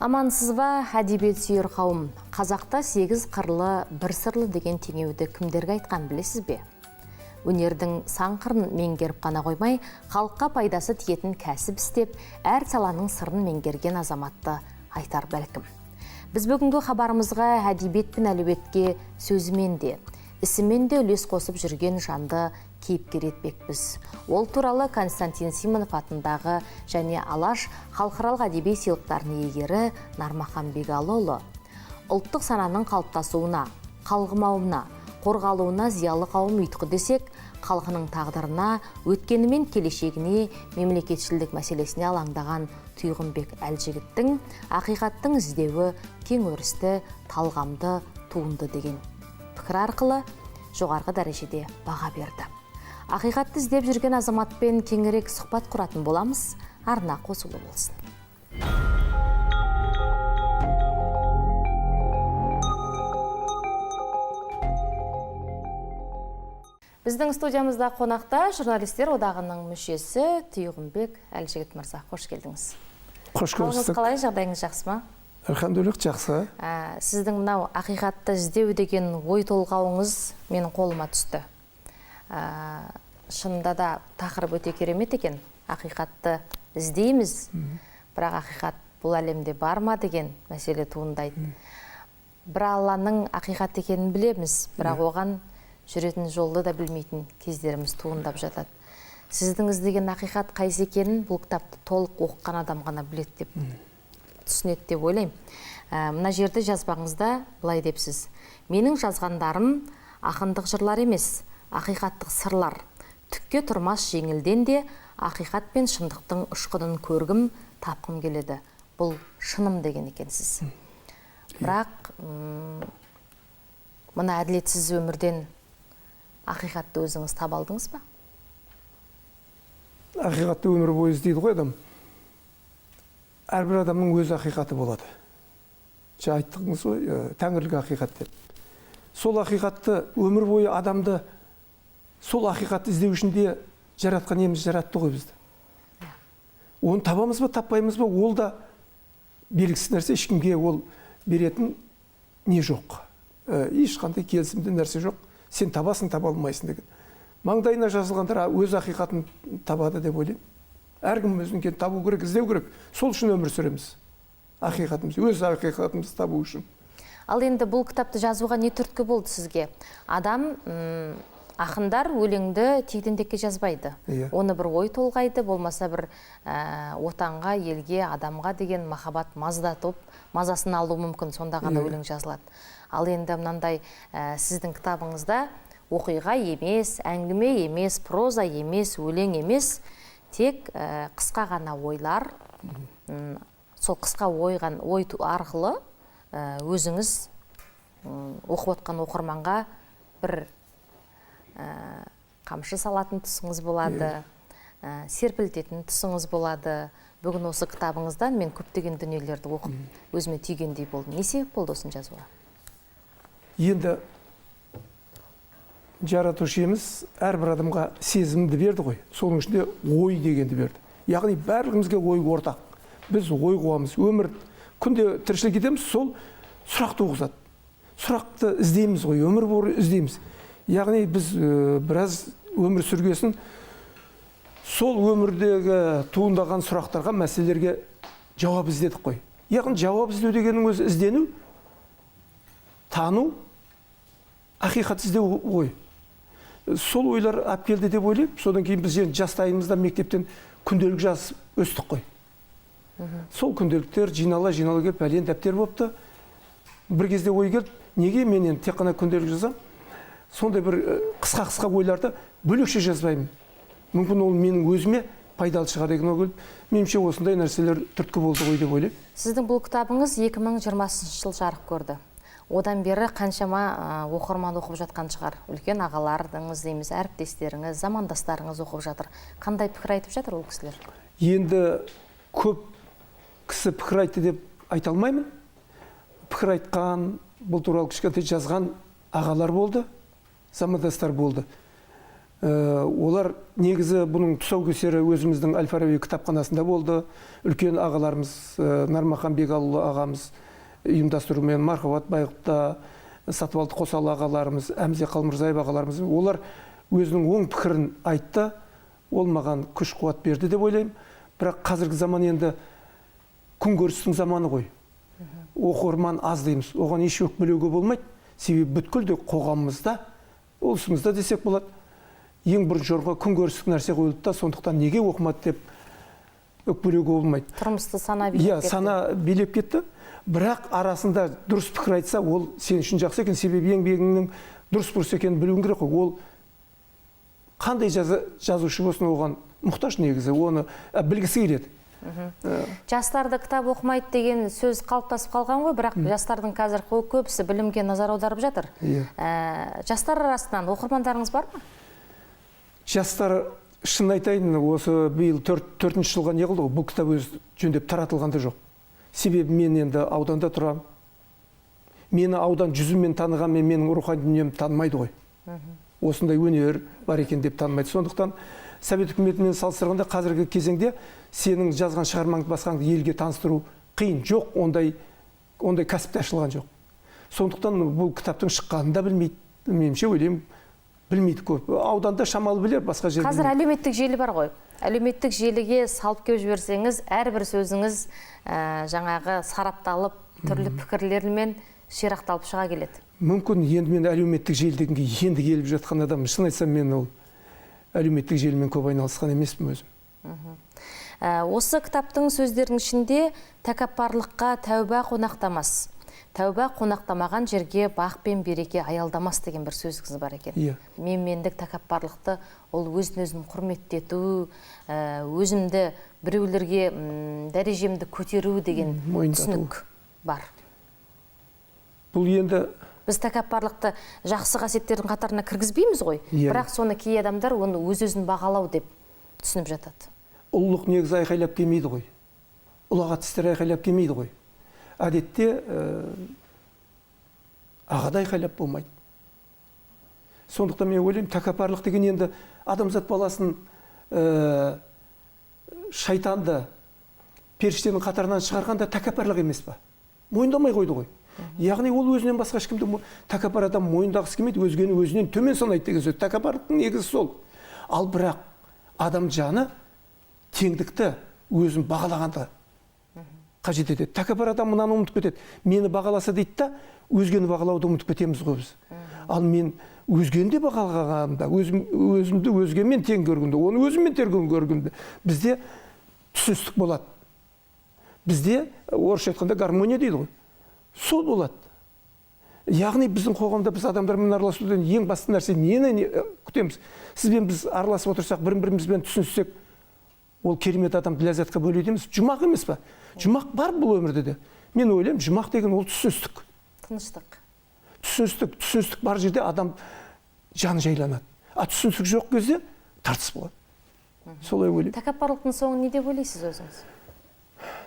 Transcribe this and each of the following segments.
Амансыз ба, әдебиет сүйер қауым. Қазақта 8 қырлы, бір сырлы деген теңеуді кімдерге айтқан білесіз бе? Өнердің сан қырын меңгеріп қана қоймай, халыққа пайдасы тиетін кәсіп істеп, әр саланың сырын меңгерген азаматты айтар бәлкім. Біз бүгінгі хабарымызға әдебиет пен әлеуетке сөзімен де, ісімен де үлес қосып жүрген жанды кейіпкер етпекпіз. Ол туралы Константин Симонов атындағы және Алаш халықаралық әдеби сыйлықтарының иегері Нармахан Бегалыұлы. Ұлттық сананың қалыптасуына, қалғымауына, қорғалуына зиялы қауым ұйытқы десек, халқының тағдырына, өткені мен келешегіне, мемлекетшілдік мәселесіне алаңдаған Тұйғынбек Әлжігіттің ақиқаттың іздеуі кең өрісті, талғамды туынды деген пікір арқылы жоғарғы дәрежеде баға берді. Ақиқатты іздеп жүрген азаматпен кеңірек сұхбат құратын боламыз, арна қосулы болсын. Біздің студиямызда қонақта журналистер одағының мүшесі Тұйғынбек Әлжігіт мырза. Қош келдіңіз. Қош көрдік. Қалай, жағдайыңыз жақсы ма? Алхамдулилlah, жақсы. Сіздің мынау ақиқатты іздеу деген ой толғауыңыз менің қолыма түсті. Шынында да тақырып өте керемет екен. Ақиқатты іздейміз, бірақ ақиқат бұл әлемде бар ма деген мәселе туындайды. Бір Алланың ақиқат екенін білеміз, бірақ оған жүретін жолды да білмейтін кездеріміз туындап жатады. Сіздің іздеген ақиқат қайсы екенін бұл кітапты толық оқыған адам ғана біледі деп түсінеді деп ойлаймын. Мына жерді жазбаңызда былай депсіз: менің жазғандарым ақындық жырлар емес, ақиқаттық сырлар. Түкке тұрмас жеңілден де ақиқат пен шындықтың ұшқынын көргім, тапқым келеді. Бұл шыным деген екенсіз. Бірақ мына әділетсіз өмірден ақиқатты өзіңіз таба алдыңыз ба? Ақиқатты өмір бойы іздейді ғой адам. Әрбір адамның өз ақиқаты болады. Айттыңыз ғой, тәңірлік ақиқат деп. Сол ақиқатты өмір бойы адамды сол ақиқатты іздеу үшін де жаратқан иеміз жаратты ғой бізді. Оны табамыз ба, таппаймыз ба, ол да белгісіз нәрсе, ешкімге ол беретін не жоқ. Ешқандай келісімді нәрсе жоқ. Сен табасың, таба алмайсың деген. Маңдайына жазылғандар өз ақиқатын табады деп ойлаймын. Әркім өзінен табу керек, іздеу керек. Сол үшін өмір сүреміз. Ақиқатымыз, өз ақиқатымызды табу үшін. Ал енді бұл кітапты жазуға не түрткі болды сізге? Адам, ақындар өлеңді тегден-текке жазбайды. Оны бір ой толғайды, болмаса бір отанға, елге, адамға деген махаббат маздатып, мазасын алу мүмкін, сонда ғана өлең жазылады. Ал енді мынандай сіздің кітабыңызда оқиға емес, әңгіме емес, проза емес, өлең емес, тек қысқа ғана ойлар, сол қысқа ой арқылы өзіңіз оқып отқан оқырманға бір қамшы салатын тұсыңыз болады, серпілтетін тұсыңыз болады. Бүгін осы кітабыңыздан мен көптеген дүниелерді оқып, өзіме түйгендей болдым. Не себеп болды осын жазуға? Енді жаратушы иеміз әрбір адамға сезімді берді ғой. Соның ішінде ой дегенді берді. Яғни барлығымызға ой ортақ. Біз ой қуамыз. Өмір күнде тіршілік етеміз, сол сұрақ туғызады. Сұрақты іздейміз ғой, өмір бойы іздейміз. Яғни біз біраз өмір сүргесін сол өмірдегі туындаған сұрақтарға, мәселелерге жауап іздедік қой. Яғни жауап іздеу дегеннің өзі іздену, тану, ақиқат іздеу ғой. Сол ойлар алып келді деп ойлаймын. Содан кейін біз жастайымызда мектептен күнделік жазып өстік қой. Сол күнделіктер жинала келіп пәлен дәптер болыпты. Бір кезде ой келді, неге мен тек қана күнделік жазам? Сондай бір қысқа ойларды бөлекше жазбаймын. Мүмкін ол менің өзіме пайдалы шығар деген ой келіп, меніңше осындай нәрселер түрткі болды ғой деп ойлаймын. Сіздің бұл кітабыңыз 2020 жыл жарық көрді. Одан бері қаншама оқырман оқып жатқан шығар. Үлкен ағаларыңыз дейміз, әріптестеріңіз, замандастарыңыз оқып жатыр. Қандай пікір айтып жатыр ол кісілер? Енді көп кісі пікір айтты деп айта алмаймын. Пікір айтқан, бұл туралы кішкентай жазған ағалар болды, замандастар болды. Олар негізі бұның тұсаукесері өзіміздің Әл-Фараби кітапханасында болды. Үлкен ағаларымыз, Нармахан Бегалұлы ағамыз ұйымдастыруымен, Мархабат Байғұтта, Сатыбалды Қосалы ағаларымыз, Әмзе Қалмырзаев ағаларымыз, олар өзінің оң пікірін айтты. Ол маған күш қуат берді деп ойлаймын. Бірақ қазіргі заман енді күнкөрістің заманы ғой. Оқырман аз дейміз. Оған еш өкпелеуге болмайды. Себебі бүткіл қоғамымызда, ұлысымызда десек болады, ең бірінші орынға күнкөрістік нәрсе қойылды да, сондықтан неге оқымады деп өкпелеуге болмайды. Тұрмысты сана билеп кетті. Сана билеп кетті. Бірақ арасында дұрыс пікір айтса, ол сен үшін жақсы екен, себебі еңбегіңнің дұрыс екенін білуің керек қой. Ол қандай жазушы болсын, оған мұқтаж негізі, оны білгісі келеді. Жастарды кітап оқымайды деген сөз қалыптасып қалған ғой, бірақ жастардың қазір көбісі білімге назар аударып жатыр. Жастар арасынан оқырмандарыңыз бар ма? Жастар, шын айтайын, осы биыл 4-ші жылға не қылды ғой, бұл кітап өз жөндеп таратылғанда жоқ. Себебі мен енді ауданда тұрам. Мені аудан жүзіммен танығанмен менің рухани дүнием танымайды ғой. Осындай өнер бар екен деп танымайды. Сондықтан Совет үкіметімен салыстырғанда қазіргі кезеңде сенің жазған шығармаңды басқаңды елге таныстыру қиын. Жоқ, ондай кәсіпте ашылған жоқ. Сондықтан бұл кітаптың шыққанын да білмейді. Меніңше ойлаймын, білмейді көп. Ауданда шамалы білер, басқа жерде. Қазір әлеуметтік желі бар ғой. Әлеуметтік желіге салып кеп жіберсеңіз, әрбір сөзіңіз жаңағы сарапталып, түрлі пікірлермен ширақталып шыға келеді. Мүмкін енді мен әлеуметтік желідегі енді келіп жатқан адам, шын айтсам мен ол әлеуметтік желімен көп айналысқан емеспін өзім. Осы кітаптың сөздерінің ішінде тәкаппарлыққа тәуба қонақтамас. Тәуба қонақтамаған жерге бақ пен береке аялдамас деген бір сөзіңіз бар екен. Менмендік, тәкаппарлықты ол өзін-өзім құрметтету, өзімді біреулерге дәрежемді көтеру деген түсінік бар. Бұл енді біз тәкаппарлықты жақсы қасиеттердің қатарына кіргізбейміз ғой, бірақ соны кей адамдар оны өз-өзін бағалау деп түсініп жатады. Ұлылық негізі айқайлап келмейді ғой. Ұлағат істер айқайлап келмейді ғой. Әдетте ағада айқайлап болмайды. Сондықтан мен ойлаймын, тәкаппарлық деген енді адамзат баласын шайтанды періштенің қатарынан шығарғанда тәкаппарлық емес па? Мойындамай қойды ғой. Яғни ол өзінен басқа ешкімді тәкаппар адам мойындағысы келмейді, өзгені өзінен төмен санайды деген сөз. Тәкаппарлықтың негізі сол. Ал бірақ адам жаны теңдікті өзін бағалағанды қажет етеді. Тәкаппар адам мынаны ұмытып кетеді. Мені бағаласа дейді да, өзгені бағалауды ұмытып кетеміз ғой біз. Ал мен өзгені де бағалағанымда, өзімді өзгемен тең көргенде, оны өзіммен тең көргенде, бізде түсіністік болады. Бізде орысша айтқанда гармония дейді ғой. Сол болады. Яғни біздің қоғамда біз адамдармен араласудан ең басты нәрсе нені күтеміз? Сізбен біз араласып отырсақ, бірін-бірімізбен түсінсек, ол керемет адамды ләззатқа бөлейді емес. Жұмақ емес па? Жұмақ бар бұл өмірде де. Мен ойлаймын, жұмақ деген ол түсіністік. Тыныштық. Түсіністік бар жерде адам жаны жайланады. А түсіністік жоқ кезде тартыс болады. Солай ойлаймын. Тәкаппарлықтың соңы не деп ойлайсыз өзіңіз?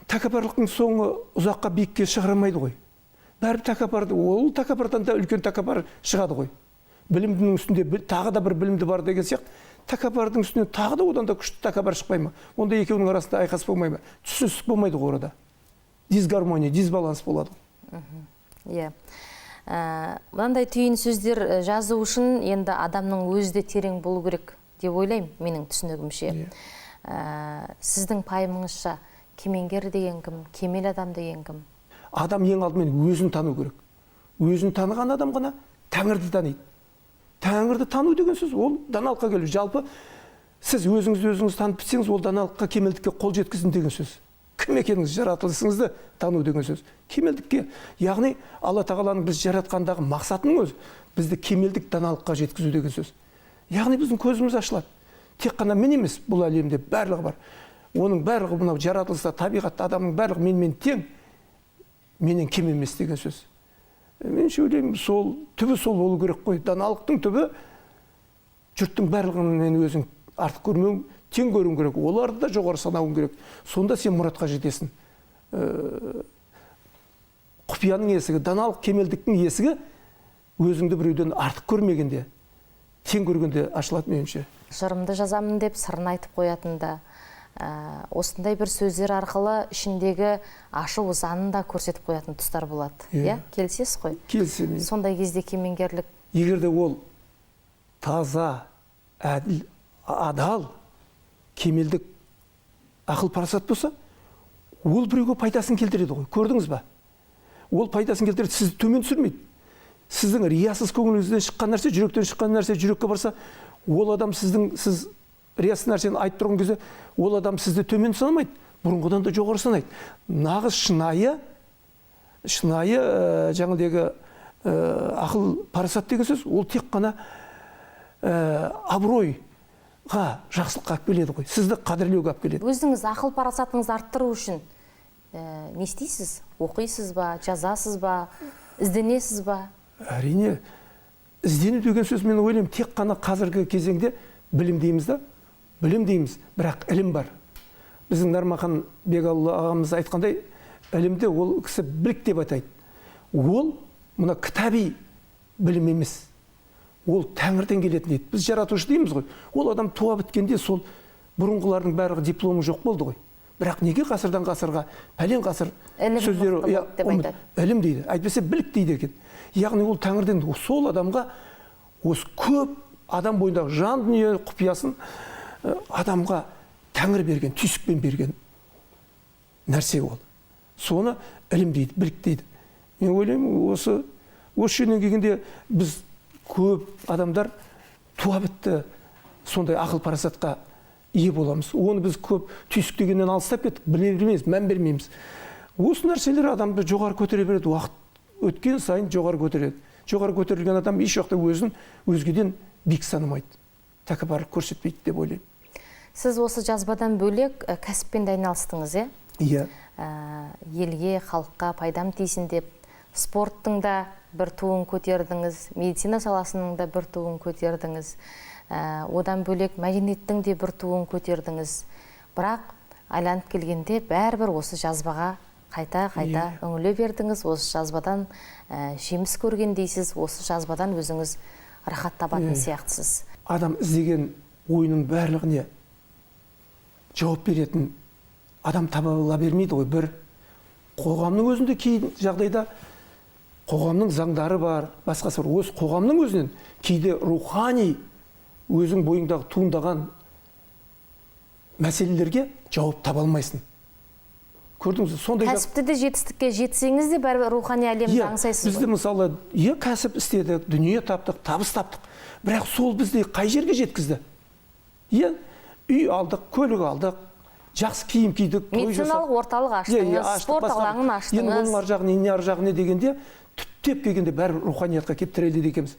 Тәкаппарлықтың соңы ұзаққа биікке шығармайды ғой. Бәрі тәкаппарды, ол тәкаппардан да үлкен тәкаппар шығады ғой. Білімдің үстінде тағы да бір білімді бар деген сияқты, тәкаппардың үстіне тағы да одан да күшті тәкаппар шықпай ма? Онда екеуінің арасында айқас болмай ма? Түсіністік болмайды ғой орада. Дисгармония, дисбаланс болады. Иә. Мынандай түйін сөздер жазу үшін енді адамның өзі де терең болу керек деп ойлаймын, менің түсінігімше. Сіздің пайымыңызша кемеңгер деген кім, кемел адам деген кім? Адам ең алдымен өзін тану керек. Өзін таныған адам ғана Тәңірді таниды. Тәңірді тану деген сөз, ол даналыққа келу. Жалпы, сіз өзіңіз танып бітсеңіз, ол даналыққа, кемелдікке қол жеткізін деген сөз. Кім екеніңіз, жаратылысыңызды тану деген сөз. Кемелдікке, яғни Алла тағаланың біз жаратқандағы мақсатының өзі, бізді кемелдік даналыққа жеткізу деген сөз. Яғни біздің көзіміз ашылады. Тек қана мен емес, бұл әлемде барлығы бар. Оның барлығы мынау жаратылыста, табиғатта адамның барлығы менімен тең, менен кем емес деген сөз. Меніңше ойлаймын, түбі сол болу керек қой. Даналықтың түбі жұрттың барлығынан өзің артық көрмеуің, тең көруің керек. Оларды да жоғары санауың керек. Сонда сен мұратқа жетесің. Құпияның есігі, даналық кемелдіктің есігі өзіңді біреуден артық көрмегенде, тең көргенде ашылады меніңше. Жырымды жазамын деп сырын айтып қоятында, осындай бір сөздер арқылы ішіндегі ашу ызанын да көрсетіп қоятын тұстар болады. Иә, келісесіз ғой? Келісемін. Сондай кезде кемеңгерлік. Егер де ол таза, әділ, адал, кемелдік ақыл парасат болса, ол біреуге пайдасын келтіреді ғой. Көрдіңіз ба? Ол пайдасын келтіреді, сізді төмен түсірмейді. Сіздің риясыз көңіліңізден шыққан нәрсе, жүректен шыққан нәрсе жүрекке барса, ол адам сіз риясыз нәрсені айтып тұрған кезде, ол адам сізді төмен санамайды, бұрынғыдан да жоғары санайды. Нағыз шынайы жаңағыдегі ақыл парасат деген сөз, ол тек қана абыройға, жақсылыққа алып келеді ғой. Сізді қадірлеуге алып келеді. Өзіңіз ақыл парасатыңызды арттыру үшін не істейсіз? Оқисыз ба, жазасыз ба, ізденесіз ба? Әрине, іздену деген сөз, мен ойлаймын, тек қана қазіргі кезеңде білім дейміз да, білім дейміз, бірақ ілім бар. Біздің Нармахан Бегалұлы ағамыз айтқандай, ілімді ол кісі білік деп атайды. Ол мына кітаби білім емес. Ол тәңірден келетін дейді. Біз жаратушы дейміз ғой. Ол адам туа біткенде сол бұрынғылардың барлығы дипломы жоқ болды ғой. Бірақ неге ғасырдан ғасырға, пәлен ғасыр сөздері ілім дейді, әйтпесе білік дейді екен. Яғни ол тәңірден сол адамға осы көп адам бойындағы жан дүние құпиясын адамға тәңір берген, түйсікпен берген нәрсе ол. Соны ілім дейді, білік дейді. Мен ойлаймын, осы жеріне келгенде біз көп адамдар туа бітті сондай ақыл парасатқа ие боламыз. Оны біз көп түйсік дегеннен алыстап кеттік, біле бермейміз, мән бермейміз. Осы нәрселер адамды жоғары көтере береді, уақыт өткен сайын жоғары көтереді. Жоғары көтерілген адам еш уақытта өзін өзгеден биік санамайды, тәкаппарлық көрсетпейді деп ойлаймын. Сіз осы жазбадан бөлек кәсіппен де айналыстыңыз, иә? Иә. Елге, халыққа пайдам тисін деп, спорттың да бір туын көтердіңіз, медицина саласының да бір туын көтердіңіз, одан бөлек мәдениеттің де бір туын көтердіңіз. Бірақ айланып келгенде бәрібір осы жазбаға қайта үңіле бердіңіз, осы жазбадан жеміс көрген дейсіз, осы жазбадан өзіңіз рахат табатын сияқтысыз. Адам іздеген ойының барлығына жауап беретін адам табыла бермейді ғой. Бір қоғамның өзінде кей жағдайда қоғамның заңдары бар, басқасы бар. Осы қоғамның өзінен кейде рухани өзің бойыңдағы туындаған мәселелерге жауап таба алмайсың. Көрдіңіз, сондай кәсіпті де жетістікке жетсеңіз де бәрібір рухани әлемді аңсайсыз ғой. Бізде мысалы, кәсіп істедік, дүние таптық, табыс таптық. Бірақ сол бізді қай жерге жеткізді? Үй алдық, көлік алдық, жақсы киім кидік, той жасадық. Медициналық орталық аштыңыз, спорт алаңын аштыңыз. Енді оның ар жағына, не ар жағына дегенде, түптеп келгенде бәрі руханиятқа келіп тіреледі екенбіз.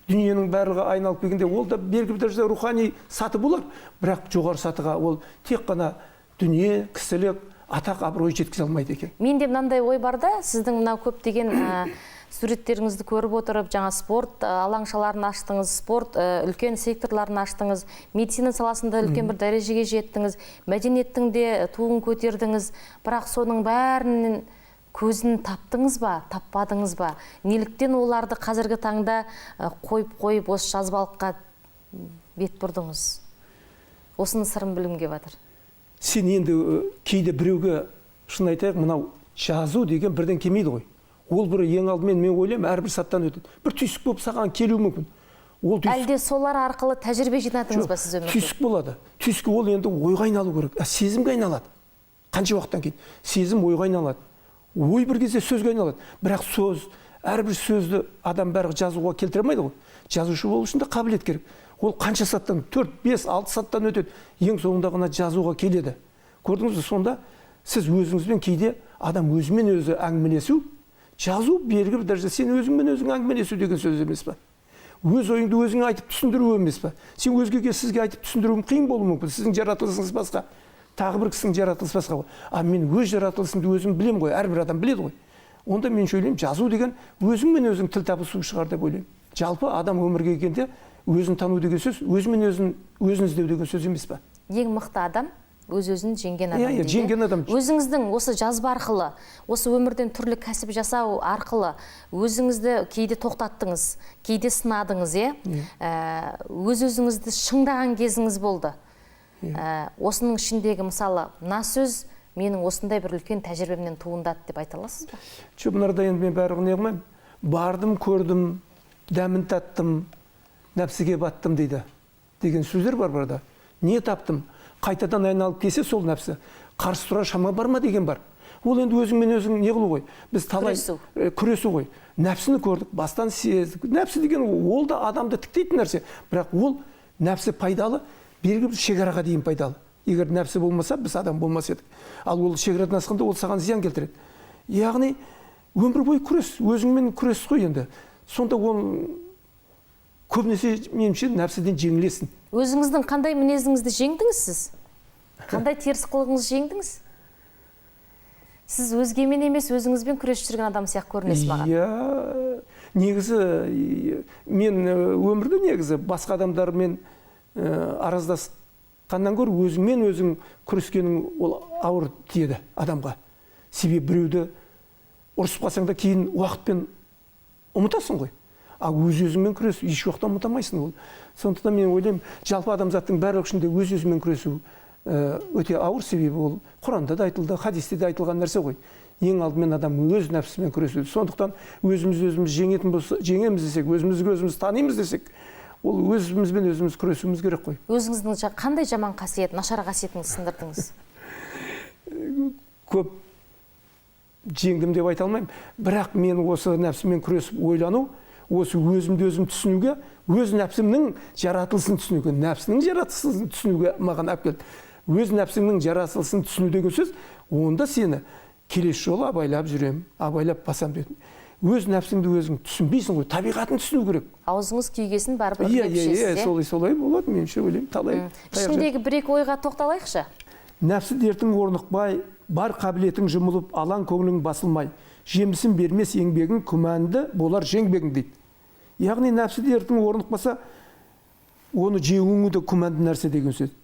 Дүниенің барлығы айналып келгенде, ол да белгілі бір дәрежеде рухани саты болар, бірақ жоғары сатыға ол тек қана дүние, кісілік, атақ, абырой жеткізе алмайды екен. Менде мынандай ой бар да, сіздің мынау көптеген суреттеріңізді көріп отырып, жаңа спорт алаңшаларын аштыңыз, спорт үлкен секторларын аштыңыз, медицина саласында үлкен бір дәрежеге жеттіңіз, мәдениеттің де туын көтердіңіз, бірақ соның бәрінен көзін таптыңыз ба, таппадыңыз ба? Неліктен оларды қазіргі таңда қойып осы жазбалыққа бет бұрдыңыз? Осының сырын білімге батыр. Сен енді кейде біреуге шын айтайық, мынау жазу деген бірден келмейді ғой. Ол бір ең алдымен мен ойлаймын, әрбір саттан өтеді. Бір түйсік болып саған келуі мүмкін. Әлде солар арқылы тәжірибе жинадыңыз ба сіз өмірде? Түйсік болады. Түйсік ол енді ойға айналу керек. Сезімге айналады. Қанша уақыттан кейін? Сезім ойға айналады. Ой бір кезде сөзге айналады. Бірақ сөз, әрбір сөзді адам бәрі жазуға келтіре алмайды ғой. Жазушы болу үшін де қабілет керек. Ол қанша саттан, 4, 5, 6 саттан өтеді. Ең соңында ғана жазуға келеді. Көрдіңіз бе, сонда сіз өзіңізбен кейде адам өзімен өзі әңгімелесу, жазу белгілі бір дәрежеде сен өзіңмен өзің әңгімелесу деген сөз емес пе? Өз ойыңды өзіңе айтып түсіндіру емес пе? Сен өзгеге сізге айтып түсіндіруім қиын болуы мүмкін. Сіздің жаратылысыңыз басқа, тағы бір кісінің жаратылысы басқа ғой. Мен өз жаратылысымды өзім білем ғой, әрбір адам біледі ғой. Онда мен ойлаймын, жазу деген өзіңмен өзің тіл табысу шығар деп ойлаймын. Жалпы адам өмірге келгенде өзін тану деген сөз, өзімен өзін іздеу деген сөз емес пе? Ең мықты адам Өз-өзін жеңген адам Иә, дейді. жеңген адам. Өзіңіздің осы жазба арқылы, осы өмірден түрлі кәсіп жасау арқылы өзіңізді кейде тоқтаттыңыз, кейде сынадыңыз, өз-өзіңізді шыңдаған кезіңіз болды. Осының ішіндегі мысалы, мына сөз менің осындай бір үлкен тәжірибемнен туындады деп айта аласыз ба? Жоқ, бұнарда енді мен барлығын не қылмаймын. Бардым, көрдім, дәмін таттым, нәпсіге баттым дейді. Деген сөздер бар burada. Не таптым? Қайтадан айналып келсе сол нәпсі. Қарсы тұра шама бар ма деген бар. Ол енді өзіңмен өзің не қылу ғой. Біз талай күресу ғой. Нәпсіні көрдік, бастан сездік. Нәпсі деген ол да адамды тіктейтін нәрсе. Бірақ ол нәпсі пайдалы, белгілі бір шекараға дейін пайдалы. Егер нәпсі болмаса, біз адам болмас едік. Ал ол шекарадан асқанда ол саған зиян келтіреді. Яғни өмір бойы күрес, өзіңмен күрес қой енді. Сонда ол көбінесе меніңше нәпсіден жеңілесің. Өзіңіздің қандай мінезіңізді жеңдіңіз сіз? Қандай теріс қылығыңызды жеңдіңіз? Сіз өзгемен емес, өзіңізбен күресіп жүрген адам сияқты көрінесіз маған. Иә, негізі мен өмірде негізі басқа адамдармен араздасқаннан гөрі өзіңмен өзің күрескенің ол ауыр тиеді адамға. Себебі біреуді ұрысып қалсаң да кейін уақытпен ұмытасың ғой. А өз-өзіңмен күресу еш уақытта ұмытамайсың ол. Сондықтан мен ойлаймын, жалпы адамзаттың барлық ішінде өз-өзімен күресу өте ауыр, себебі ол Құранда да айтылды, хадисте де айтылған нәрсе ғой. Ең алдымен адам өз нәпсімен күресу. Сондықтан өзіміз жеңетін болса, жеңеміз десек, өзімізге өзіміз танимыз десек, ол өзімізбен өзіміз күресуіміз керек қой. Өзіңіздің қандай жаман қасиет, нашар қасиетіңізді сындырдыңыз? Көп жеңдім деп айта алмаймын. Бірақ мен осы нәпсімен күресіп ойлану, осы өзімді өзім түсінуге, өз нәпсімнің жаратылысын түсінуге, нәпсінің жаратылысын түсінуге маған алып келді. Өз нәпсіңнің жаратылысын түсіну деген сөз, онда сені келесі жолы абайлап жүрем, абайлап басам дедім. Өз нәпсіңді өзің түсінбейсің ғой, табиғатын түсіну керек. Аузыңыз күйгесін барып үрлеп ішесіз, солай болады, меніңше ойлаймын, талай. Ішіндегі бір-екі ойға тоқталайықшы. Нәпсі дертің орнықпай, бар қабілетің жұмылып, алаң көңілің басылмай, жемісін бермес еңбегің, күмәнді болар жеңбегің дейді. Яғни нәпсі дертің орнықпаса, оны жеңуі де күмәнді нәрсе деген сөз.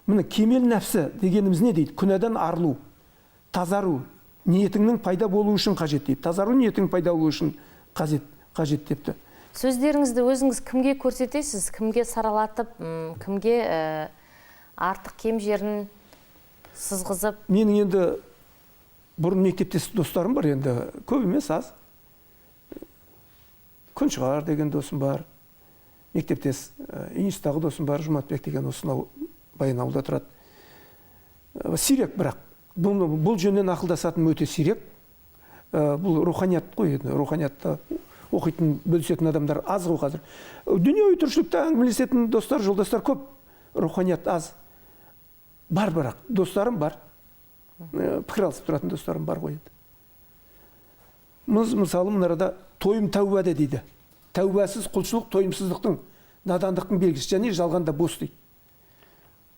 Міне кемел нәпсі дегеніміз не дейді? Күнәдан арылу, тазару, ниетіңнің пайда болу үшін қажет дейді. Тазару ниетің пайда болу үшін қажет депті. Сөздеріңізді өзіңіз кімге көрсетесіз? Кімге саралатып, кімге артық кем жерін сызғызып? Менің енді бұрын мектептес достарым бар, енді көп емес, аз. Күншығар деген досым бар. Мектептес институтағы досым бар, Жұматбек деген осынау Баянауылда тұрады. Сирек бірақ. Бұл жөннен ақылдасатын өте сирек. Бұл руханият қой, руханиятты оқитын, бөлісетін адамдар аз ғой қазір. Дүние тіршілікте әңгімелесетін достар, жолдастар көп. Руханият аз. Бар бірақ, достарым бар. Пікір алысып тұратын достарым бар ғой. Мысалы, мынарада тойым тәубәде дейді. Тәубәсіз құлшылық тойымсыздықтың, надандықтың белгісі, және жалғанда бос дейді.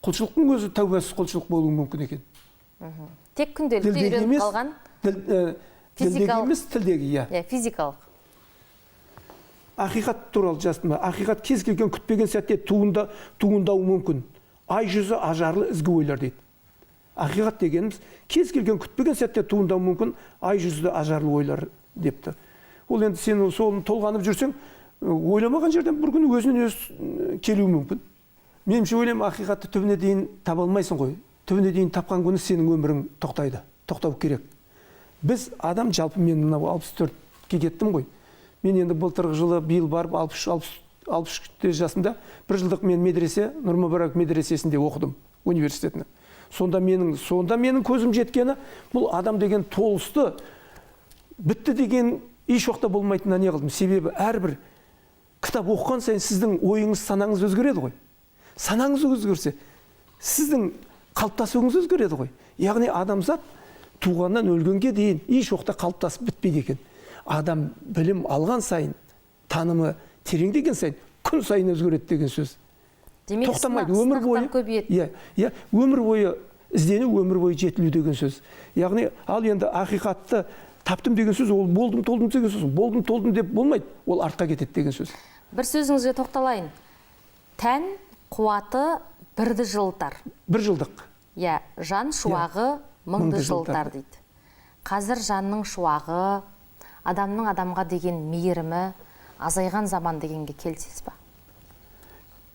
Құлшылықтың өзі тәубәсіз құлшылық болуы мүмкін екен. Тек күнделікті үйреніп қалған физикалық. Ақиқат туралы жаздым. Ақиқат кез келген күтпеген сәтте туындауы мүмкін. Ай жүзі ажарлы ізгі ойлар дейді. Ақиқат дегеніміз кез келген күтпеген сәтте туындауы мүмкін, ай жүзі ажарлы ойлар депті. Ол енді сен соны толғанып жүрсең, ойламаған жерден бір күні өзінен өз келуі мүмкін. Меніңше ойлаймын, ақиқатты түбіне дейін таба алмайсың ғой. Түбіне дейін тапқан күні сенің өмірің тоқтайды. Тоқтау керек. Біз адам, жалпы мен 64-ке кеттім ғой. Мен енді былтырғы жылы биыл барып 63 жасымда бір жылдық мен медресе, Нұр-Мүбарак медресесінде оқыдым, университетіне. Сонда менің көзім жеткені, бұл адам деген толысты, бітті деген еш уақытта болмайтынына не қылдым. Себебі әрбір кітап оқыған сайын сіздің ойыңыз, санаңыз өзгереді ғой. Санаңыз өзгерсе, сіздің қалыптасуыңыз өзгереді ғой. Яғни адамзат туғаннан өлгенге дейін еш уақытта қалыптасып бітпейді екен. Адам білім алған сайын, танымы тереңдеген сайын, күн сайын өзгереді деген сөз. Тоқтамайды, өмір бойы. Өмір бойы іздену, өмір бойы жетілу деген сөз. Яғни, ал енді ақиқатты таптым деген сөз, ол болдым, толдым деген сөз. Болдым, толдым деп болмайды, ол артқа кетеді деген сөз. Бір сөзіңізге тоқталайын. Тән қуаты Бірді жылытар. бір жылдық. Иә, жан шуағы мыңды жылытар дейді. Қазір жанның шуағы, адамның адамға деген мейірімі азайған заман дегенге келсіз ба?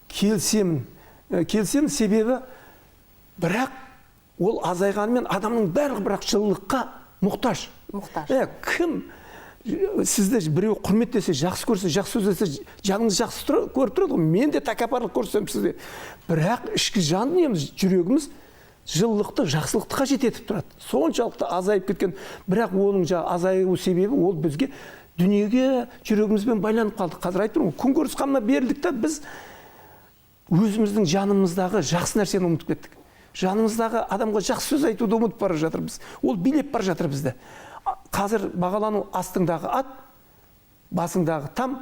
Келсемін. Келсем себебі, бірақ ол азайғанымен адамның барлығы бірақ жылылыққа мұқтаж. Кім сізді біреу құрметтесе, жақсы көрсе, жақсы сөз есе, жаныңыз жақсы көріп тұрады ғой. Мен де тәкаппарлық көрсем сізде. Бірақ ішкі жан дүниеміз, жүрегіміз жылылықты, жақсылықты қажет етіп тұрады. Соншалықты азайып кеткен, бірақ оның азаю себебі ол бізге дүниеге жүрегімізбен байланып қалдық. Қазір айтып тұрмын, күнкөріс қамына берілдік та біз өзіміздің жанымыздағы жақсы нәрсені ұмытып кеттік. Жанымыздағы адамға жақсы сөз айтуды ұмытып бара жатырмыз. Ол билеп бара жатыр бізді. Қазір бағалану астыңдағы ат, басыңдағы там,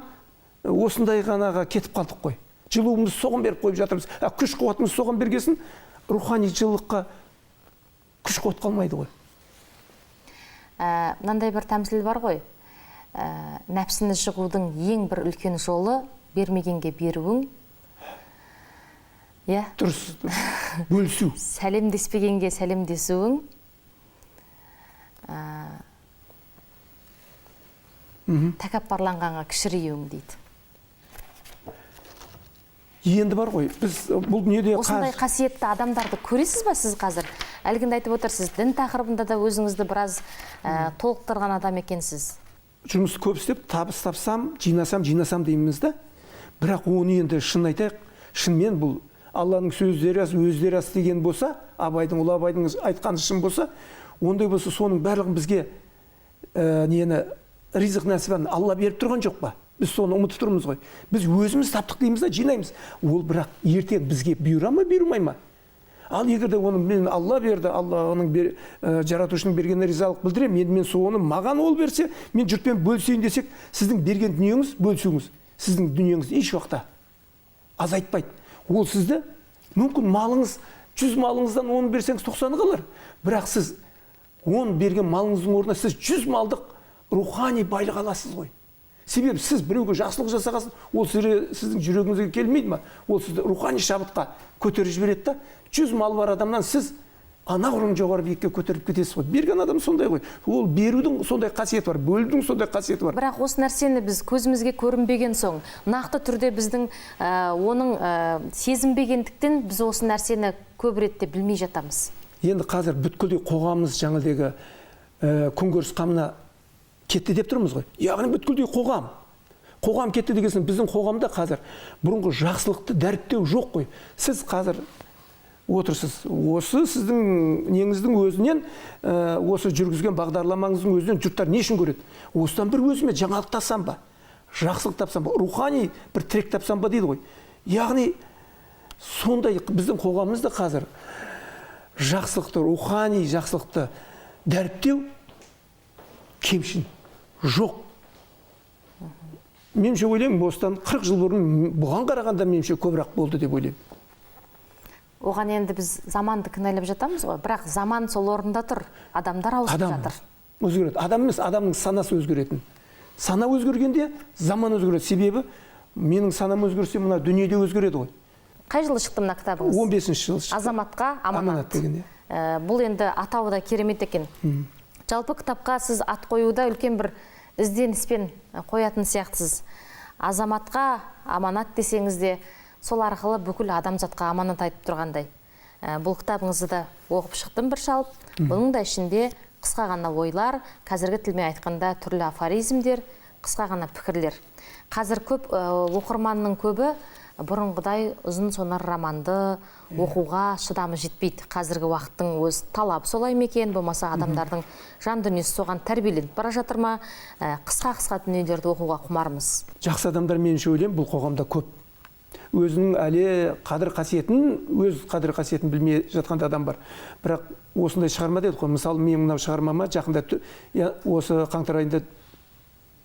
осындай ғанаға кетіп қалдық қой. Жылуымызды соған беріп қойып жатырмыз. Күш қуатымыз соған бергесін, рухани жылылыққа күш қуат қалмайды ғой. Мынандай бір тәмсіл бар ғой. Нәпсіні жығудың ең бір үлкен жолы бермегенге беруің. Дұрыс, бөлісу. Сәлемдеспегенге сәлемдесуің. Тәкаппарланғанға кішіреуің дейді. Енді бар ғой, біз бұл дүниеде осындай қасиетті адамдарды көресіз ба сіз қазір? Әлгінде айтып отырсыз, дін тақырыбында да өзіңізді біраз толықтырған адам екенсіз. Жұмыс көп істеп, табыс тапсам, жинасам дейміз да. Бірақ оны енді шын айтайық, шынымен бұл Алланың сөздері өздері деген болса, Абайдың, ұлы Абайдың айтқаны шын болса, ондай болса соның барлығын бізге ризық нәсібін Алла беріп тұрған жоқ па? Біз соны ұмытып тұрмыз ғой. Біз өзіміз таптық дейміз да, жинаймыз. Ол бірақ ертең бізге бұйыра ма, бұйырмай ма? Ал егерде оны мен Алла берді, Алланың жаратушының бергеніне ризалық білдіремін, мен соны маған ол берсе, мен жұртпен бөлісейін десек, сіздің берген дүниеңіз, бөлісуіңіз, сіздің дүниеңіз еш уақытта азайтпайды. Ол сізді, мүмкін малыңыз, 100 малыңыздан 10 берсеңіз 90 қалар. Бірақ сіз 10 берген малыңыздың орнына сіз 100 малдық рухани байлық аласыз ғой. Себебі сіз біреуге жақсылық жасағасын, ол сіздің жүрегіңізге келмейді ма? Ол сізді рухани шабытқа көтеріп жібереді да, 100 мал бар адамнан сіз анағұрлым жоғары биікке көтеріп кетесіз ғой. Берген адам сондай ғой. Ол берудің сондай қасиеті бар, бөлудің сондай қасиеті бар. Бірақ осы нәрсені біз көзімізге көрінбеген соң, нақты түрде біздің оның сезінбегендіктен біз осы нәрсені көп ретте білмей жатамыз. Енді қазір бүткілдей қоғамымыз жаңылдегі күнкөріс қамына кетті деп тұрмыз ғой. Яғни бүткілдей қоғам кетті дегенсін, біздің қоғамда қазір бұрынғы жақсылықты дәріптеу жоқ қой. Сіз қазір отырсыз, осы сіздің неңіздің өзінен, осы жүргізген бағдарламаңыздың өзінен жұрттар не үшін көреді? Осыдан бір өзіме жаңалық тапсам ба, жақсылық тапсам ба, рухани бір тірек тапсам ба дейді ғой. Яғни сондай біздің қоғамымызда қазір жақсылықты, рухани жақсылықты дәріптеу кемшін жоқ. Меніңше ойлаймын, осыдан 40 жыл бұрын бұған қарағанда меніңше көбірек болды деп ойлаймын. Оған енді біз заманды кінәлап жатамыз ғой, бірақ заман сол орында тұр, адамдар ауысып жатыр. Өзгереді. Адам емес, адамның санасы өзгеретін. Сана өзгергенде заман өзгереді. Себебі менің санам өзгерсе, мына дүниеде өзгереді ғой. Қай жылы шықты мына кітабыңыз? 15-ші жылы шықты. Азаматқа аманат деген. Бұл енді атауы да керемет екен. Жалпы кітапқа сіз ат қоюда үлкен бір ізденіспен қоятын сияқтысыз. Азаматқа аманат десеңіз де, сол арқылы бүкіл адамзатқа аманат айтып тұрғандай. Бұл кітабыңызды да оқып шықтым бір шалып. Бұның да ішінде қысқа ғана ойлар, қазіргі тілмен айтқанда түрлі афоризмдер, қысқа ғана пікірлер. Қазір көп оқырманның көбі бұрынғыдай ұзын сонар романды оқуға шыдамы жетпейді. Қазіргі уақыттың өз талабы солай ма екен, болмаса адамдардың жан дүниесі соған тәрбиеленіп бара жатыр ма? Қысқа дүниелерді оқуға құмармыз. Жақсы адамдар, меніңше ойлаймын, бұл қоғамда көп. Өзінің әлі өз қадір қасиетін білмей жатқан адам бар. Бірақ осындай шығарма деді ғой. Мысалы, мен мынау шығармама жақында осы қаңтар айында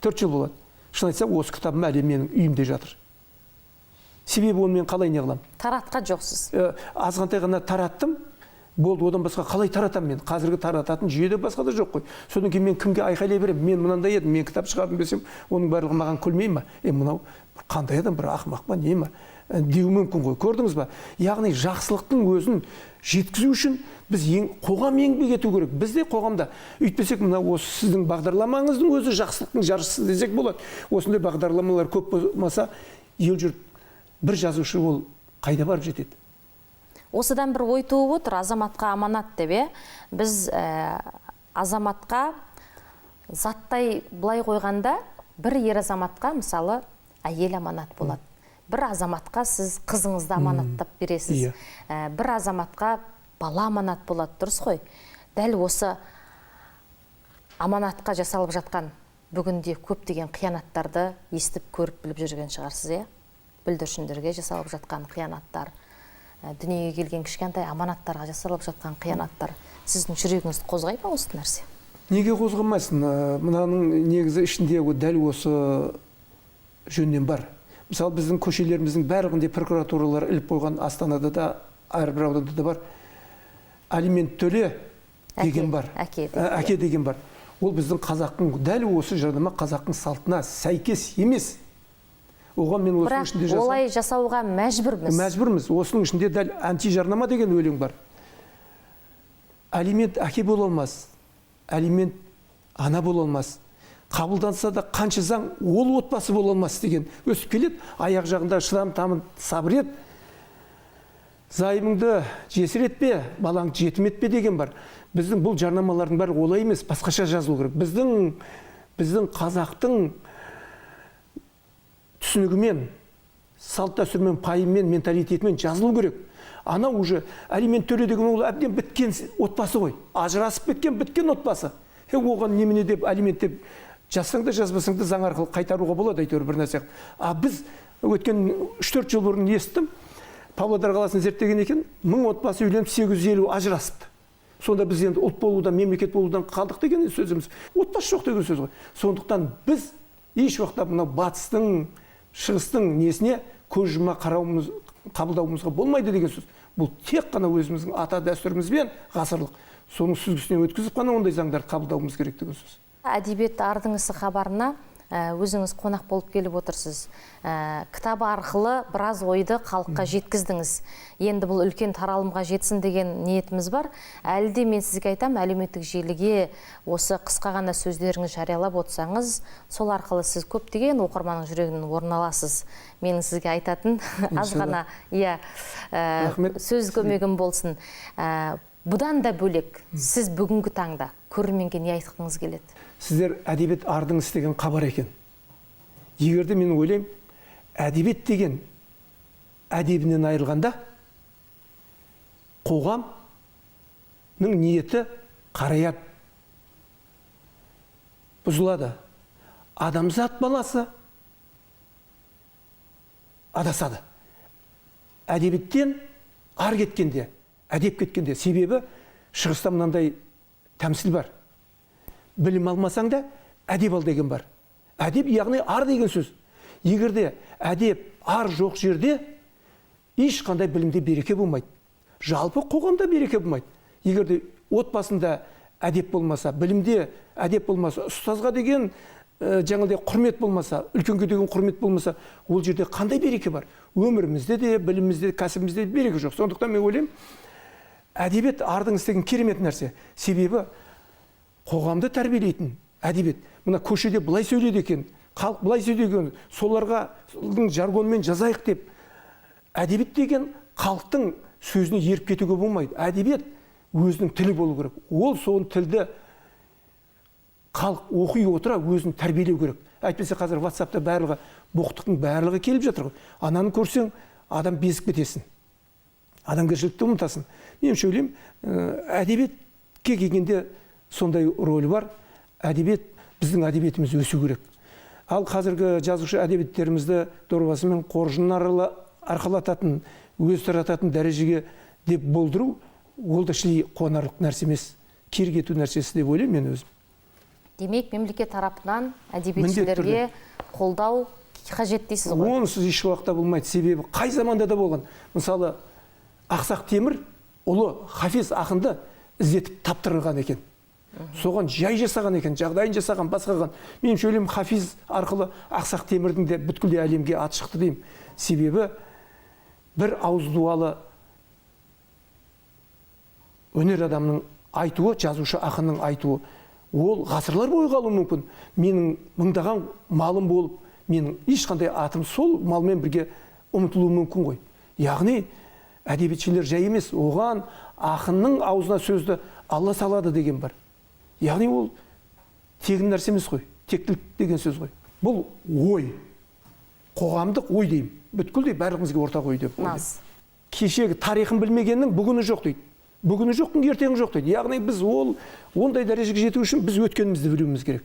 4 жыл болады. Шын айтсам, осы кітабым әлі менің үйімде жатыр. Себебі оны мен қалай не қыламын? Таратқан жоқсыз. Азғантай ғана тараттым. Болды, одан басқа қалай таратам мен? Қазіргі тарататын жүйеде басқа да жоқ қой. Содан кейін мен кімге айқайлай беремін? Мен мынандай едім, мен кітап шығардым десем, оның барлығы маған күлмей ма? Мынау қандай адам, бір ақымақ па, не ма? деу мүмкін ғой. Көрдіңіз ба? Яғни жақсылықтың өзін жеткізу үшін біз қоғам еңбек ету керек. Бізде қоғамда үйтпесек, мына осы сіздің бағдарламаңыздың өзі жақсылықтың жаршысы десек болады. Осындай бағдарламалар көп болмаса, ел жұрт бір жазушы ол қайда барып жетеді? Осыдан бір ой туып отыр, азаматқа аманат деп. Біз азаматқа заттай былай қойғанда, бір ер азаматқа мысалы әйел аманат болады. Бір азаматқа сіз қызыңызды аманаттап бересіз. Бір азаматқа бала аманат болады, дұрыс қой. Дәл осы аманатқа жасалып жатқан бүгінде көптеген қиянаттарды естіп көріп біліп жүрген шығарсыз, бүлдіршіндерге жасалып жатқан қиянаттар, дүниеге келген кішкентай аманаттарға жасалып жатқан қиянаттар сіздің жүрегіңізді қозғай ма осы нәрсе? Неге қозғамайсың? Мынаның негізі ішінде дәл осы жөннен бар. Мысалы, біздің көшелеріміздің бәрінде прокуратуралар іліп қойған, Астанада да, әрбір ауданда да бар. Алимент төле деген бар. Әке деген бар. Ол біздің қазақтың, дәл осы жарнама қазақтың салтына сәйкес емес. Оған мен осының ішінде бірақ олай жасауға мәжбүрміз. Мәжбүрміз. Осының ішінде дәл анти-жарнама деген өлең бар. Алимент әке бола алмас. Алимент ана бола алмас. Қабылданса да қанша заң, ол отбасы бола алмас деген өсіп келеді. Аяқ жағында шыдам, тамын, сабыр ет. Зайымыңды жесір етпе, балаңды жетім етпе деген бар. Біздің бұл жарнамалардың бәрі олай емес, басқаша жазылу керек. Біздің қазақтың түсінігімен, салт дәстүрмен, пайыммен, менталитетімен жазылу керек. Ана уже алимент төле деген ол әбден біткен отбасы ғой. Ажырасып біткен отбасы. Оған немене деп алимент деп жазсаң да жазбасаң да заң арқылы қайтаруға болады, әйтеуір бір нәрсе. Біз өткен 3-4 жыл бұрын естідім, Павлодар қаласын зерттеген екен, 1000 отбасы үйленіп 850 ажырасыпты. Сонда біз енді ұлт болудан, мемлекет болудан қалдық деген сөзіміз. Отбасы жоқ деген сөз ғой. Сондықтан біз еш уақытта мына батыстың, шығыстың несіне көз жұма қабылдауымызға болмайды деген сөз. Бұл тек қана өзіміздің ата дәстүрімізбен ғасырлық соның сүзгісінен өткізіп қана ондай заңдарды қабылдауымыз керек деген сөз. Әдебиет ардың ісі хабарына өзіңіз қонақ болып келіп отырсыз. Кітабы арқылы біраз ойды халыққа жеткіздіңіз. Енді бұл үлкен таралымға жетсін деген ниетіміз бар. Әлі де мен сізге айтам, әлеуметтік желіге осы қысқа ғана сөздеріңіз жариялап отырсаңыз, сол арқылы сіз көптеген оқырманның жүрегінен орын аласыз. Менің сізге айтатын аз ғана сөз көмегім болсын. Бұдан да бөлек, сіз бүгінгі таңда көрерменге не айтқыңыз келеді? Сіздер әдебиет ардың істеген хабар екен. Егерде мен ойлаймын, әдебиет деген әдебінен айырылғанда қоғамның ниеті қараяды, бұзылады. Адамзат баласы адасады. Әдебиеттен ар кеткенде, әдеп кеткенде, себебі шығыста мынандай тәмсіл бар. Білім алмасаң да әдеп ал деген бар. Әдеп яғни ар деген сөз. Егерде әдеп ар жоқ жерде ешқандай білімде береке болмайды. Жалпы қоғамда береке болмайды. Егерде отбасында әдеп болмаса, білімде әдеп болмаса, ұстазға деген жаңағыдай құрмет болмаса, үлкенге деген құрмет болмаса, ол жерде қандай береке бар? Өмірімізде де, білімімізде, кәсібімізде береке жоқ. Сондықтан мен ойлаймын, әдебиет ардың істеген керемет нәрсе. Себебі қоғамды тәрбиелейтін әдебиет. Мына көшеде былай сөйлейді екен, халық былай сөйлейді екен, соларға жаргонмен жазайық деп. Әдебиет деген халықтың сөзіне еріп кетуге болмайды. Әдебиет өзінің тілі болу керек. Ол соның тілді халық оқи отыра өзін тәрбиелеу керек. Әйтпесе қазір WhatsApp-та барлығы боқтықтың барлығы келіп жатыр ғой. Ананы көрсең, адам безіп кетесің. Адамгершілікті ұмытасың. Мен ойлаймын, әдебиетке келгенде сондай рөлі бар. Әдебиет, біздің әдебиетіміз өсу керек. Ал қазіргі жазушы әдебиеттерімізді дорбасымен қоржын арқалататын, өз тарататын дәрежеге деп болдыру, ол да шли қуанарлық нәрсе емес, кер кету нәрсесі деп ойлаймын мен өзім. Демек, мемлекет тарапынан әдебиетшілерге қолдау қажет дейсіз ғой? Онсыз еш уақытта болмайды. Себебі қай заманда да болған. Мысалы, Ақсақ Темір ұлы Хафиз ақынды іздетіп таптырған екен. Соған жай жасаған екен, жағдайын жасаған, басқаған. Мен ойлаймын, Хафиз арқылы Ақсақ Темірдің де бүткіл әлемге аты шықты деймін. Себебі бір ауыз дуалы өнер адамның айтуы, жазушы ақынның айтуы, ол ғасырлар бойы қалуы мүмкін. Менің мыңдаған малым болып, менің ешқандай атым сол малмен бірге ұмытылуы мүмкін ғой. Яғни әдебиетшілер жай емес, оған ақынның аузына сөзді Алла салады деген бар. Яғни ол тегін нәрсе емес қой, тектілік деген сөз ғой. Бұл ой, қоғамдық ой деймін. Бүткіл dey барлығымызға ортақ ой деп. Кешегі тарихын білмегеннің бүгіні жоқ дейді. Бүгіні жоқтың ертеңі жоқ дейді. Яғни біз ондай дәрежеге жету үшін біз өткенімізді білуіміз керек.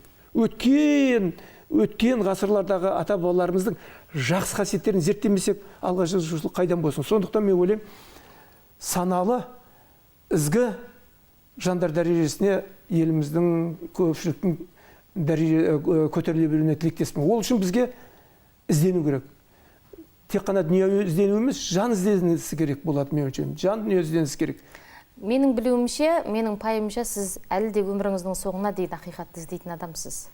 Өткен ғасырлардағы ата бабаларымыздың жақсы қасиеттерін зерттемесек, алға жылжушылық қайдан болсын. Сондықтан мен ойлаймын, саналы, ізгі жандар дәрежесіне еліміздің көпшіліктің көтеріле беруіне тілектеспін. Ол үшін бізге іздену керек. Тек қана дүние іздену емес, жан ізденісі керек болады, мен ойлаймын. Жан дүние ізденісі керек. Менің білуімше, менің пайымша, сіз әлі де өміріңіздің соңына дейін ақиқатты іздейтін адамсыз.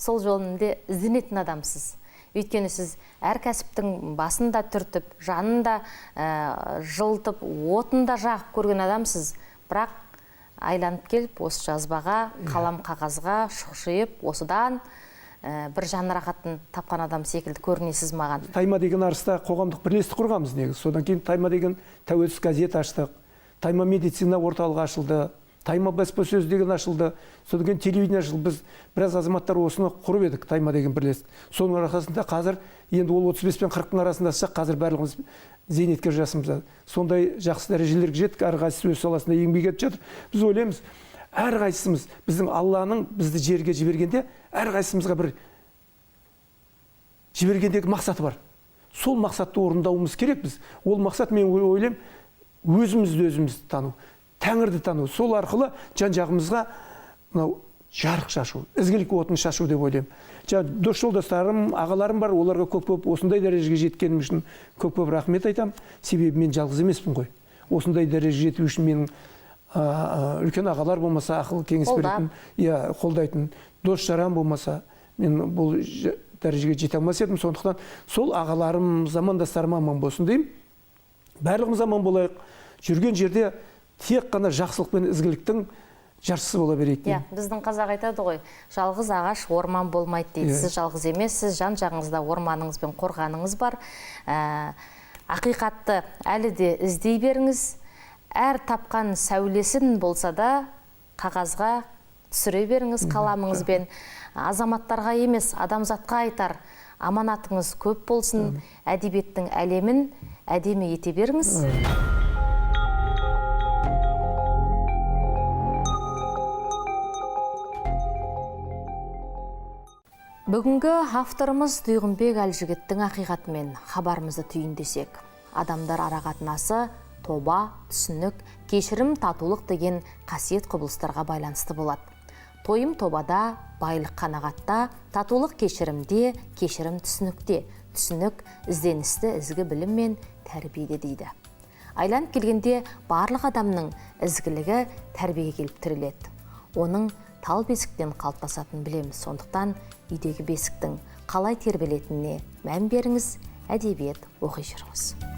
Сол жолында ізденетін адамсыз. Өйткені сіз әр кәсіптің басында түртіп, жанында жылтып, отында жағып көрген адамсыз. Бірақ айланып келіп, осы жазбаға, қалам қағазға шұқшиып, осыдан бір жан рахатын тапқан адам секілді көрінесіз маған. Тайма деген арыста қоғамдық бірлестік құрғанбыз негізі. Содан кейін Тайма деген тәуелсіз газет аштық. Тайма медицина орталығы ашылды. Тайма баспасөз деген ашылды. Содан кейін телевидение ашылды. Біз біраз азаматтар осыны құрып едік, Тайма деген бірлестік. Соның арқасында қазір енді ол 35 пен 40-ның арасында шық, қазір барлығымыз зейнеткер жасымызда. Сондай жақсы дәрежелерге жеттік, әрқайсысы өз саласында еңбек етіп жатыр. Біз ойлаймыз, әрқайсымыз біздің Алланың бізді жерге жібергенде, әрқайсымызға бір жібергендегі мақсаты бар. Сол мақсатты орындауымыз керек біз. Ол мақсат, мен ойлаймын, өзіміз тану, Тәңірді тану. Сол арқылы жан-жағымызға жарық шашу, ізгілік отын шашу деп ойлаймын. Дос жолдастарым, ағаларым бар, оларға көп осындай дәрежеге жеткенім үшін көп рахмет айтам. Себебі мен жалғыз емеспін ғой. Осындай дәрежеге жету үшін менің үлкен ағалар болмаса, ақыл кеңес беретін, қолдайтын дос жарам болмаса, мен бұл дәрежеге жете алмас едім. Сондықтан сол ағаларым, замандастарым аман болсын деймін. Барлығымыз аман болайық. Жүрген жерде тек қана жақсылық пен ізгіліктің жаршысы бола берейік. Біздің қазақ айтады ғой, жалғыз ағаш орман болмайды дейді. Сіз жалғыз емессіз, жан-жағыңызда орманыңыз бен қорғаныңыз бар. Ақиқатты әлі де іздей беріңіз. Әр тапқан сәулесін болса да қағазға түсіре беріңіз қаламыңызбен. Азаматтарға емес, адамзатқа айтар аманатыңыз көп болсын. Әдебиеттің әлемін әдемі ете беріңіз. Бүгінгі авторымыз Дүйгінбек Әлжігіттің ақиқатымен хабарымызды түйіндесек. Адамдар арақатынасы тоба, түсінік, кешірім, татулық деген қасиет құбылыстарға байланысты болады. Тойым тобада, байлық қанағатта, татулық кешірімде, кешірім түсінікте, түсінік ізденісті ізгі білім мен тәрбиеде дейді. Айланып келгенде барлық адамның ізгілігі тәрбиеге келіп тіреледі. Оның тал бесіктен қалыптасатын білеміз. Сондықтан үйдегі бесіктің қалай тербелетініне мән беріңіз, әдебиет оқи жүріңіз.